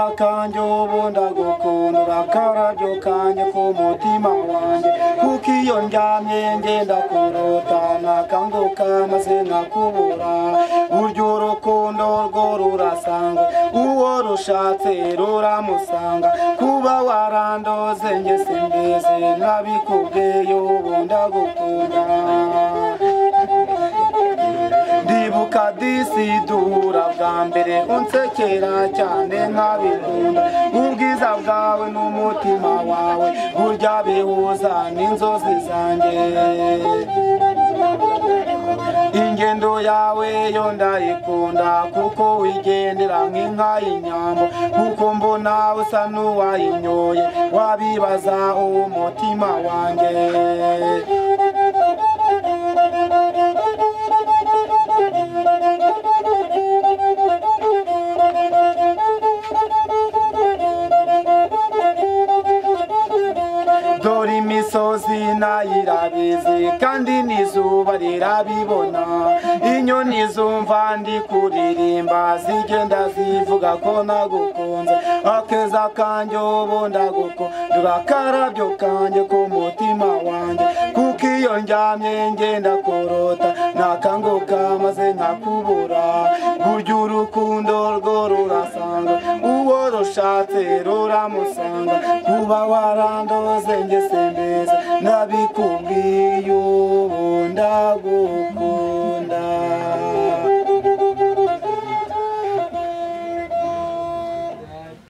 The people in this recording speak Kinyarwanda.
akeza kanjye ubu ndagukunda urakarabyo kanjye ku mutima wanjye kuko iyo ndyamye ngenda kurota nakanguka maze nkakubura burya urukundo rwo rurasanga uwo rushatse ruramusanga kuba warandoze njye simbizi nabikubwiye ubu ndagukunda ndibuka disi duhura bwa mbere unsekera cyane nkabikunda ubwiza bwawe n'umutima wawe burya bihuza n'inzozi zanjye ingendo yawe yo ndayikunda kuko wigendera nk'inka y'inyambo kuko mbona usa n'uwayinyoye wabibaza umutima wanjye dore imisozi nayirabizi kandi n'izuba rirabibona inyoni zumva ndi kuririmba zigenda zivuga ko nagukunze akeza kanjye ubu ndagukunda urakarabyo kanjye ku mutima wanjye kuko iyo ndyamye ngenda kurota nakanguka maze nkakubura burya urukundo rwo rurasanga uwo rushatse ruramusanga kuba warandoze njye sembeza nabikubwiye ubu ndagukunda